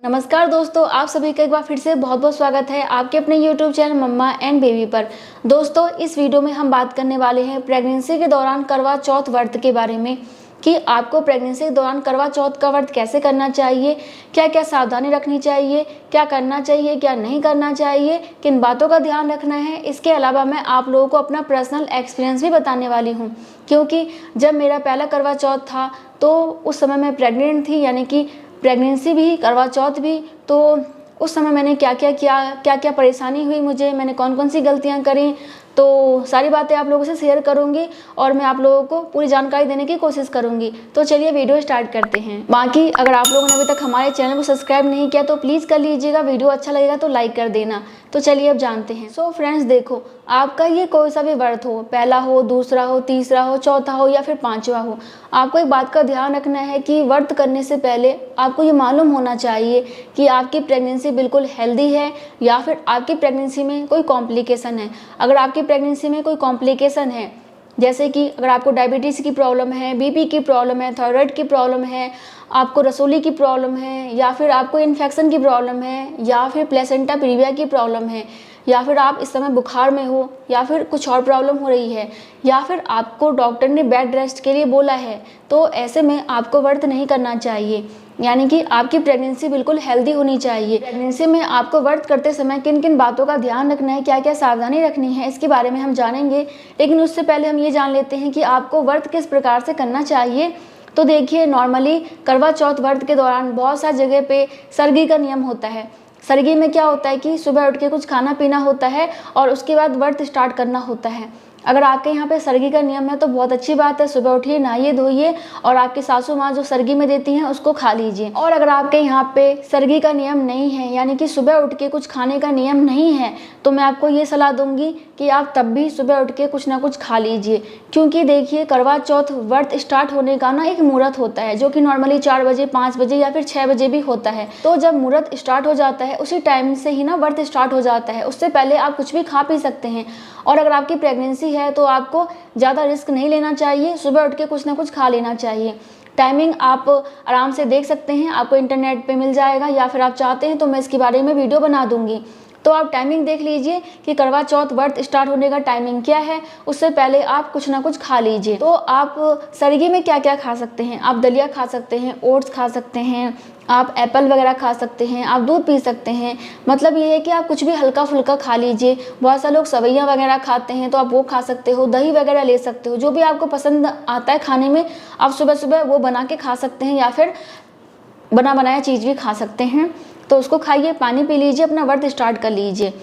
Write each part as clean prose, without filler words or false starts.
नमस्कार दोस्तों, आप सभी का एक बार फिर से बहुत बहुत स्वागत है आपके अपने YouTube channel mamma and baby पर। दोस्तों, इस वीडियो में हम बात करने वाले हैं प्रेगनेंसी के दौरान करवा चौथ व्रत के बारे में कि आपको प्रेगनेंसी के दौरान करवा चौथ का व्रत कैसे करना चाहिए, क्या क्या सावधानी रखनी चाहिए, क्या करना चाहिए, क्या नहीं करना चाहिए, किन बातों का ध्यान रखना है। इसके अलावा मैं आप लोगों को अपना पर्सनल एक्सपीरियंस भी बताने वाली हूँ, क्योंकि जब मेरा पहला करवा चौथ था तो उस समय मैं प्रेग्नेंट थी, यानी कि प्रेगनेंसी भी करवा चौथ भी। तो उस समय मैंने क्या क्या किया, क्या क्या परेशानी हुई मुझे, मैंने कौन कौन सी गलतियां करी, तो सारी बातें आप लोगों से शेयर करूंगी और मैं आप लोगों को पूरी जानकारी देने की कोशिश करूंगी। तो चलिए वीडियो स्टार्ट करते हैं। बाकी अगर आप लोगों ने अभी तक हमारे चैनल को सब्सक्राइब नहीं किया तो प्लीज़ कर लीजिएगा, वीडियो अच्छा लगेगा तो लाइक कर देना। तो चलिए अब जानते हैं। सो फ्रेंड्स, देखो, आपका ये कोई सा भी व्रत हो, पहला हो, दूसरा हो, तीसरा हो, चौथा हो या फिर पांचवा हो, आपको एक बात का ध्यान रखना है कि व्रत करने से पहले आपको ये मालूम होना चाहिए कि आपकी प्रेगनेंसी बिल्कुल हेल्दी है या फिर आपकी प्रेगनेंसी में कोई कॉम्प्लिकेशन है। अगर आपकी प्रेगनेंसी में कोई कॉम्प्लिकेशन है, जैसे कि अगर आपको डायबिटीज़ की प्रॉब्लम है, बीपी की प्रॉब्लम है, थायराइड की प्रॉब्लम है, आपको रसोली की प्रॉब्लम है, या फिर आपको इन्फेक्शन की प्रॉब्लम है, या फिर प्लेसेंटा प्रीविया की प्रॉब्लम है, या फिर आप इस समय बुखार में हो, या फिर कुछ और प्रॉब्लम हो रही है, या फिर आपको डॉक्टर ने बेड रेस्ट के लिए बोला है, तो ऐसे में आपको व्रत नहीं करना चाहिए। यानी कि आपकी प्रेगनेंसी बिल्कुल हेल्दी होनी चाहिए। प्रेगनेंसी में आपको व्रत करते समय किन किन बातों का ध्यान रखना है, क्या क्या सावधानी रखनी है, इसके बारे में हम जानेंगे। लेकिन उससे पहले हम ये जान लेते हैं कि आपको व्रत किस प्रकार से करना चाहिए। तो देखिए, नॉर्मली करवा चौथ व्रत के दौरान बहुत सारी जगह पे सरगी का नियम होता है। सरगी में क्या होता है कि सुबह उठ के कुछ खाना पीना होता है और उसके बाद व्रत स्टार्ट करना होता है। अगर आपके यहाँ पे सरगी का नियम है तो बहुत अच्छी बात है, सुबह उठिए, नहाइए धोइए और आपकी सासू माँ जो सरगी में देती हैं उसको खा लीजिए। और अगर आपके यहाँ पे सरगी का नियम नहीं है, यानी कि सुबह उठ के कुछ खाने का नियम नहीं है, तो मैं आपको ये सलाह दूंगी कि आप तब भी सुबह उठ के कुछ ना कुछ खा लीजिए। क्योंकि देखिए, करवा चौथ व्रत स्टार्ट होने का ना एक मुहूर्त होता है, जो कि नॉर्मली 4 बजे, 5 बजे या फिर 6 बजे भी होता है। तो जब मुहूर्त स्टार्ट हो जाता है उसी टाइम से ही ना व्रत स्टार्ट हो जाता है, उससे पहले आप कुछ भी खा पी सकते हैं। और अगर आपकी प्रेगनेंसी है तो आपको ज़्यादा रिस्क नहीं लेना चाहिए, सुबह उठ के कुछ ना कुछ खा लेना चाहिए। टाइमिंग आप आराम से देख सकते हैं, आपको इंटरनेट पे मिल जाएगा, या फिर आप चाहते हैं तो मैं इसके बारे में वीडियो बना दूंगी। तो आप टाइमिंग देख लीजिए कि करवा चौथ व्रत स्टार्ट होने का टाइमिंग क्या है, उससे पहले आप कुछ ना कुछ खा लीजिए। तो आप सरगी में क्या क्या खा सकते हैं, आप दलिया खा सकते हैं, ओट्स खा सकते हैं, आप एप्पल वगैरह खा सकते हैं, आप दूध पी सकते हैं। मतलब ये है कि आप कुछ भी हल्का फुल्का खा लीजिए। बहुत सारे लोग सवैयाँ वगैरह खाते हैं तो आप वो खा सकते हो, दही वगैरह ले सकते हो, जो भी आपको पसंद आता है खाने में आप सुबह सुबह वो बना के खा सकते हैं, या फिर बना बनाया चीज़ भी खा सकते हैं। तो उसको खाइए, पानी पी लीजिए, अपना व्रत स्टार्ट कर लीजिए।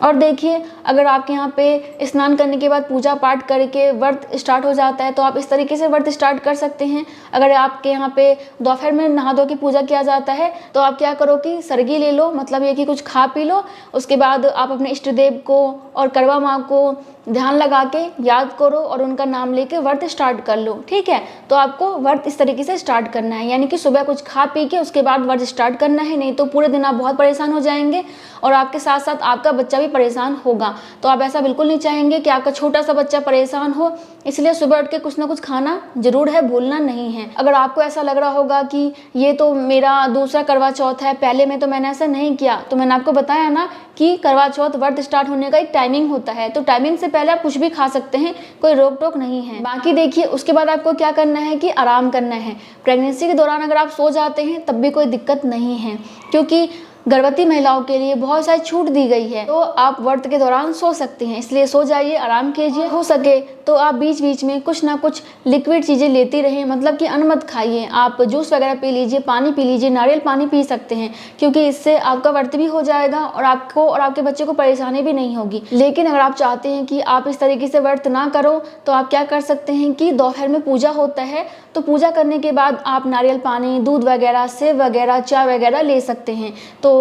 और देखिए, अगर आपके यहाँ पे स्नान करने के बाद पूजा पाठ करके व्रत स्टार्ट हो जाता है तो आप इस तरीके से व्रत स्टार्ट कर सकते हैं। अगर आपके यहाँ पे दोपहर में नहा धो के पूजा किया जाता है तो आप क्या करो कि सरगी ले लो, मतलब ये कि कुछ खा पी लो, उसके बाद आप अपने इष्ट देव को और करवा माँ को ध्यान लगा के याद करो और उनका नाम लेके व्रत स्टार्ट कर लो। ठीक है, तो आपको व्रत इस तरीके से स्टार्ट करना है, यानी कि सुबह कुछ खा पी के उसके बाद व्रत स्टार्ट करना है, नहीं तो पूरे दिन आप बहुत परेशान हो जाएंगे और आपके साथ साथ आपका बच्चा भी परेशान होगा। तो आप ऐसा बिल्कुल नहीं चाहेंगे कि आपका छोटा सा बच्चा परेशान हो, इसलिए सुबह उठ के कुछ ना कुछ खाना जरूर है, भूलना नहीं है। अगर आपको ऐसा लग रहा होगा कि ये तो मेरा दूसरा करवा चौथ है, पहले में तो मैंने ऐसा नहीं किया, तो मैंने आपको बताया ना कि करवा चौथ व्रत स्टार्ट होने का एक टाइमिंग होता है, तो टाइमिंग से पहले आप कुछ भी खा सकते हैं, कोई रोक टोक नहीं है। बाकी देखिए, उसके बाद आपको क्या करना है कि आराम करना है। प्रेगनेंसी के दौरान अगर आप सो जाते हैं तब भी कोई दिक्कत नहीं है, क्योंकि गर्भवती महिलाओं के लिए बहुत सारी छूट दी गई है। तो आप व्रत के दौरान सो सकते हैं, इसलिए सो जाइए, आराम कीजिए। हो सके तो आप बीच बीच में कुछ ना कुछ लिक्विड चीज़ें लेती रहें, मतलब कि अन्न मत खाइए, आप जूस वगैरह पी लीजिए, पानी पी लीजिए, नारियल पानी पी सकते हैं, क्योंकि इससे आपका व्रत भी हो जाएगा और आपको और आपके बच्चे को परेशानी भी नहीं होगी। लेकिन अगर आप चाहते हैं कि आप इस तरीके से व्रत ना करो तो आप क्या कर सकते हैं कि दोपहर में पूजा होता है, तो पूजा करने के बाद आप नारियल पानी, दूध वगैरह, सेव वगैरह, चाय वगैरह ले सकते हैं। तो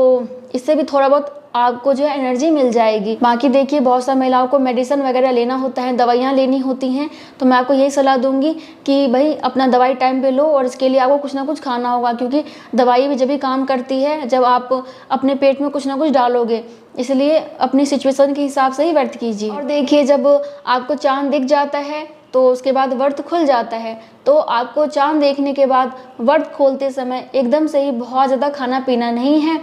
इससे भी थोड़ा बहुत आपको जो है एनर्जी मिल जाएगी। बाकी देखिए, बहुत सारी महिलाओं को मेडिसिन वगैरह लेना होता है, दवाइयाँ लेनी होती हैं, तो मैं आपको यही सलाह दूंगी कि भाई अपना दवाई टाइम पे लो और इसके लिए आपको कुछ ना कुछ खाना होगा, क्योंकि दवाई भी जब भी काम करती है जब आप अपने पेट में कुछ ना कुछ डालोगे, इसलिए अपनी सिचुएशन के हिसाब से ही व्रत कीजिए। और देखिए, जब आपको चांद दिख जाता है तो उसके बाद व्रत खुल जाता है। तो आपको चाँद देखने के बाद व्रत खोलते समय एकदम से ही बहुत ज़्यादा खाना पीना नहीं है,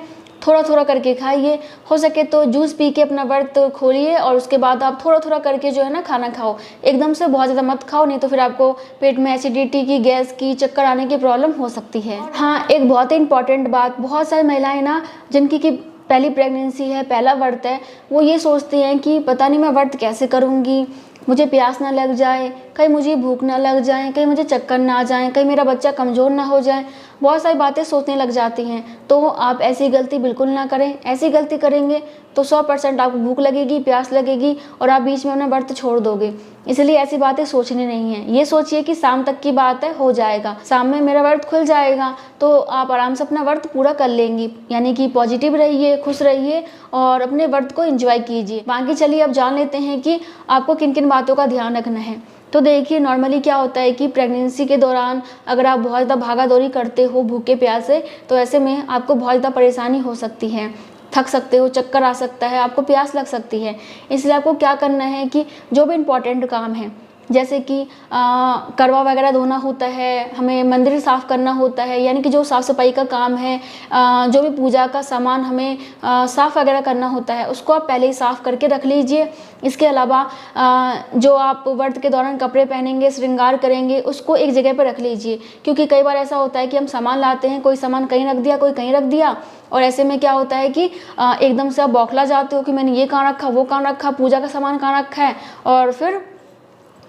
थोड़ा थोड़ा करके खाइए। हो सके तो जूस पी के अपना व्रत खोलिए और उसके बाद आप थोड़ा थोड़ा करके जो है ना खाना खाओ। एकदम से बहुत ज़्यादा मत खाओ, नहीं तो फिर आपको पेट में एसिडिटी की, गैस की, चक्कर आने की प्रॉब्लम हो सकती है। हाँ, एक बहुत ही इंपॉर्टेंट बात, बहुत सारी महिलाएं ना जिनकी की पहली प्रेगनेंसी है, पहला व्रत है, वो ये सोचती हैं कि पता नहीं मैं व्रत कैसे करूँगी, मुझे प्यास ना लग जाए, कहीं मुझे भूख ना लग जाए, कहीं मुझे चक्कर ना आ जाए, कहीं मेरा बच्चा कमज़ोर ना हो जाए, बहुत सारी बातें सोचने लग जाती हैं। तो आप ऐसी गलती बिल्कुल ना करें। ऐसी गलती करेंगे तो 100% आपको भूख लगेगी, प्यास लगेगी और आप बीच में अपना व्रत छोड़ दोगे। इसलिए ऐसी बातें सोचनी नहीं है। ये सोचिए कि शाम तक की बात है, हो जाएगा, शाम में मेरा व्रत खुल जाएगा, तो आप आराम से अपना व्रत पूरा कर लेंगी। यानी कि पॉजिटिव रहिए, खुश रहिए और अपने व्रत को एंजॉय कीजिए। बाकी चलिए अब जान लेते हैं कि आपको किन किन बातों का ध्यान रखना है। तो देखिए, नॉर्मली क्या होता है कि प्रेगनेंसी के दौरान अगर आप बहुत ज़्यादा भागा दौड़ी करते हो भूखे प्यासे, तो ऐसे में आपको बहुत ज़्यादा परेशानी हो सकती है, थक सकते हो, चक्कर आ सकता है, आपको प्यास लग सकती है। इसलिए आपको क्या करना है कि जो भी इम्पोर्टेंट काम है, जैसे कि करवा वगैरह धोना होता है, हमें मंदिर साफ़ करना होता है, यानी कि जो साफ़ सफाई का काम है, जो भी पूजा का सामान हमें साफ़ वगैरह करना होता है, उसको आप पहले ही साफ़ करके रख लीजिए। इसके अलावा जो आप व्रत के दौरान कपड़े पहनेंगे, श्रृंगार करेंगे, उसको एक जगह पर रख लीजिए। क्योंकि कई बार ऐसा होता है कि हम सामान लाते हैं, कोई सामान कहीं रख दिया, कोई कहीं रख दिया, और ऐसे में क्या होता है कि एकदम से आप बौखला जाते हो कि मैंने ये कहाँ रखा, वो कहाँ रखा, पूजा का सामान कहाँ रखा है, और फिर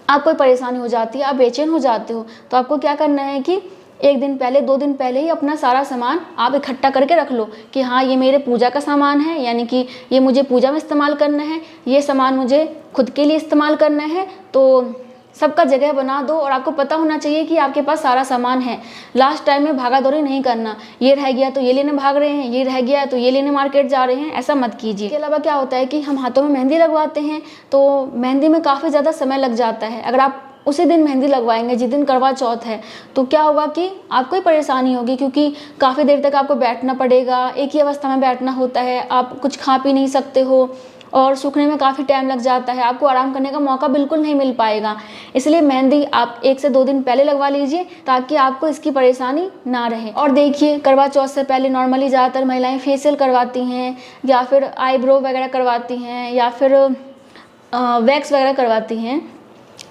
आपको परेशानी हो जाती है, आप बेचैन हो जाते हो। तो आपको क्या करना है कि एक दिन पहले, 2 दिन पहले ही अपना सारा सामान आप इकट्ठा करके रख लो कि हाँ, ये मेरे पूजा का सामान है, यानी कि ये मुझे पूजा में इस्तेमाल करना है, ये सामान मुझे खुद के लिए इस्तेमाल करना है। तो सबका जगह बना दो और आपको पता होना चाहिए कि आपके पास सारा सामान है। लास्ट टाइम में भागा दौड़ी नहीं करना, ये रह गया तो ये लेने भाग रहे हैं, ये रह गया तो ये लेने मार्केट जा रहे हैं, ऐसा मत कीजिए। इसके अलावा क्या होता है कि हम हाथों में मेहंदी लगवाते हैं, तो मेहंदी में काफ़ी ज़्यादा समय लग जाता है। अगर आप उसी दिन मेहंदी लगवाएंगे जिस दिन करवा चौथ है, तो क्या होगा कि आपको ही परेशानी होगी, क्योंकि काफ़ी देर तक आपको बैठना पड़ेगा, एक ही अवस्था में बैठना होता है, आप कुछ खा पी नहीं सकते हो और सूखने में काफ़ी टाइम लग जाता है, आपको आराम करने का मौका बिल्कुल नहीं मिल पाएगा। इसलिए मेहंदी आप 1 से 2 दिन पहले लगवा लीजिए ताकि आपको इसकी परेशानी ना रहे। और देखिए, करवा चौथ से पहले नॉर्मली ज़्यादातर महिलाएं फेशियल करवाती हैं, या फिर आईब्रो वगैरह करवाती हैं, या फिर वैक्स वगैरह करवाती हैं।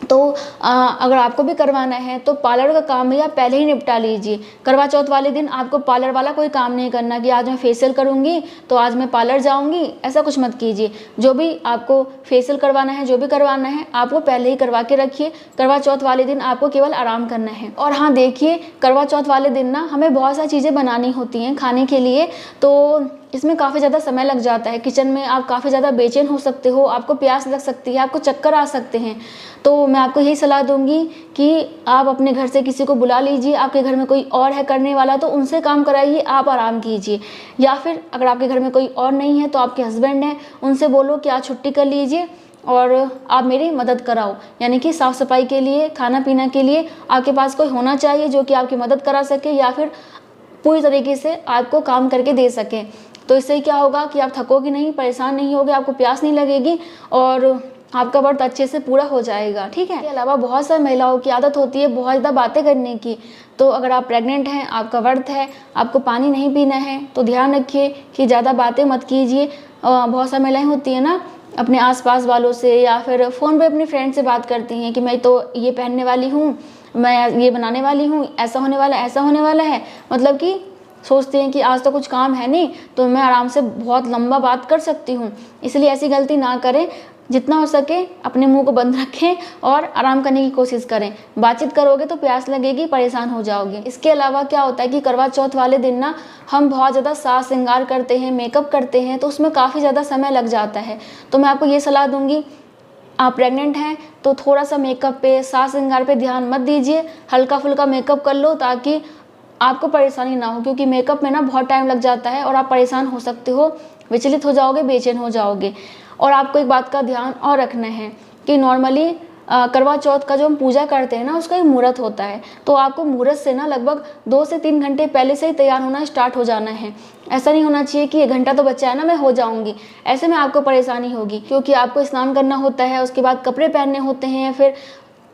तो अगर आपको भी करवाना है तो पार्लर का काम भी आप पहले ही निपटा लीजिए। करवा चौथ वाले दिन आपको पार्लर वाला कोई काम नहीं करना कि आज मैं फेशियल करूँगी तो आज मैं पार्लर जाऊँगी, ऐसा कुछ मत कीजिए। जो भी आपको फेशियल करवाना है, जो भी करवाना है, आपको पहले ही करवा के रखिए। करवा चौथ वाले दिन आपको केवल आराम करना है। और हाँ देखिए, करवा चौथ वाले दिन ना हमें बहुत सारी चीज़ें बनानी होती हैं खाने के लिए, तो इसमें काफ़ी ज़्यादा समय लग जाता है। किचन में आप काफ़ी ज़्यादा बेचैन हो सकते हो, आपको प्यास लग सकती है, आपको चक्कर आ सकते हैं। तो मैं आपको यही सलाह दूंगी कि आप अपने घर से किसी को बुला लीजिए, आपके घर में कोई और है करने वाला तो उनसे काम कराइए, आप आराम कीजिए। या फिर अगर आपके घर में कोई और नहीं है तो आपके हस्बैंड हैं, उनसे बोलो कि आज छुट्टी कर लीजिए और आप मेरी मदद कराओ। यानी कि साफ़ सफाई के लिए, खाना पीना के लिए आपके पास कोई होना चाहिए जो कि आपकी मदद करा सके या फिर पूरी तरीके से आपको काम करके दे सके। तो इससे क्या होगा कि आप थकोगे नहीं, परेशान नहीं होगे, आपको प्यास नहीं लगेगी और आपका व्रत अच्छे से पूरा हो जाएगा। ठीक है। इसके अलावा बहुत सारी महिलाओं की आदत होती है बहुत ज़्यादा बातें करने की। तो अगर आप प्रेग्नेंट हैं, आपका व्रत है, आपको पानी नहीं पीना है, तो ध्यान रखिए कि ज़्यादा बातें मत कीजिए। बहुत सारी महिलाएं होती हैं ना, अपने आसपास वालों से या फिर फ़ोन पे अपनी फ्रेंड से बात करती हैं कि मैं तो ये पहनने वाली हूँ, मैं ये बनाने वाली हूँ, ऐसा होने वाला है, ऐसा होने वाला है। मतलब कि सोचते हैं कि आज तो कुछ काम है नहीं तो मैं आराम से बहुत लंबा बात कर सकती हूँ। इसलिए ऐसी गलती ना करें। जितना हो सके अपने मुंह को बंद रखें और आराम करने की कोशिश करें। बातचीत करोगे तो प्यास लगेगी, परेशान हो जाओगे। इसके अलावा क्या होता है कि करवा चौथ वाले दिन ना हम बहुत ज़्यादा साज श्रृंगार करते हैं, मेकअप करते हैं, तो उसमें काफ़ी ज़्यादा समय लग जाता है। तो मैं आपको ये सलाह दूंगी, आप प्रेग्नेंट हैं तो थोड़ा सा मेकअप पे, साज श्रृंगार पे ध्यान मत दीजिए। हल्का फुल्का मेकअप कर लो ताकि आपको परेशानी ना हो, क्योंकि मेकअप में ना बहुत टाइम लग जाता है और आप परेशान हो सकते हो, विचलित हो जाओगे, बेचैन हो जाओगे। और आपको एक बात का ध्यान और रखना है कि नॉर्मली करवा चौथ का जो हम पूजा करते हैं ना, उसका एक मुहूर्त होता है। तो आपको मुहूर्त से ना लगभग 2 से 3 घंटे पहले से ही तैयार होना स्टार्ट हो जाना है। ऐसा नहीं होना चाहिए कि 1 घंटा तो बचा है ना, मैं हो जाऊंगी। ऐसे में आपको परेशानी होगी, क्योंकि आपको स्नान करना होता है, उसके बाद कपड़े पहनने होते हैं, फिर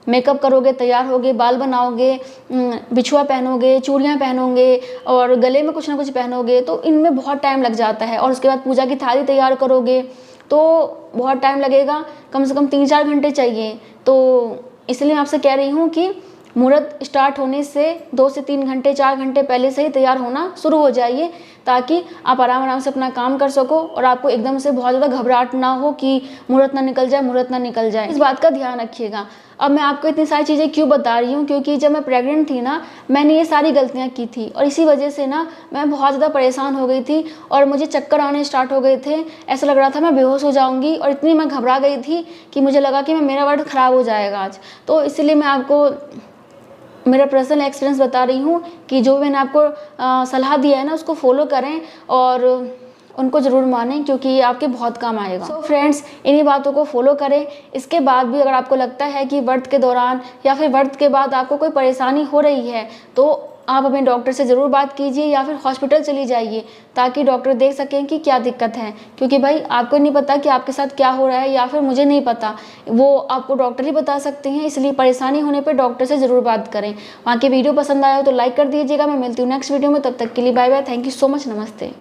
मेकअप करोगे, तैयार होगे, बाल बनाओगे, बिछुआ पहनोगे, चूड़ियाँ पहनोगे और गले में कुछ ना कुछ पहनोगे, तो इनमें बहुत टाइम लग जाता है। और उसके बाद पूजा की थाली तैयार करोगे तो बहुत टाइम लगेगा, कम से कम 3-4 घंटे चाहिए। तो इसलिए मैं आपसे कह रही हूँ कि मुहूर्त स्टार्ट होने से 2 से 3 घंटे, 4 घंटे पहले से ही तैयार होना शुरू हो जाइए, ताकि आप आराम आराम से अपना काम कर सको और आपको एकदम से बहुत ज़्यादा घबराहट ना हो कि मुहूर्त ना निकल जाए, मुहूर्त ना निकल जाए। इस बात का ध्यान रखिएगा। अब मैं आपको इतनी सारी चीज़ें क्यों बता रही हूँ, क्योंकि जब मैं प्रेग्नेंट थी ना, मैंने ये सारी गलतियाँ की थी और इसी वजह से ना मैं बहुत ज़्यादा परेशान हो गई थी और मुझे चक्कर आने स्टार्ट हो गए थे। ऐसा लग रहा था मैं बेहोश हो जाऊँगी और इतनी मैं घबरा गई थी कि मुझे लगा कि मेरा वर्ड ख़राब हो जाएगा आज। तो इसलिए मैं आपको मेरा पर्सनल एक्सपीरियंस बता रही हूँ कि जो मैंने आपको सलाह दिया है ना, उसको फॉलो करें और उनको ज़रूर मानें, क्योंकि ये आपके बहुत काम आएगा। सो फ्रेंड्स, इन्हीं बातों को फॉलो करें। इसके बाद भी अगर आपको लगता है कि व्रत के दौरान या फिर व्रत के बाद आपको कोई परेशानी हो रही है, तो आप अपने डॉक्टर से ज़रूर बात कीजिए या फिर हॉस्पिटल चली जाइए, ताकि डॉक्टर देख सकें कि क्या दिक्कत है। क्योंकि भाई आपको नहीं पता कि आपके साथ क्या हो रहा है, या फिर मुझे नहीं पता, वो आपको डॉक्टर ही बता सकते हैं। इसलिए परेशानी होने पर डॉक्टर से ज़रूर बात करें। वहाँ की वीडियो पसंद आया हो तो लाइक कर दीजिएगा। मैं मिलती हूँ नेक्स्ट वीडियो में, तब तक के लिए bye bye. Thank you so much. नमस्ते।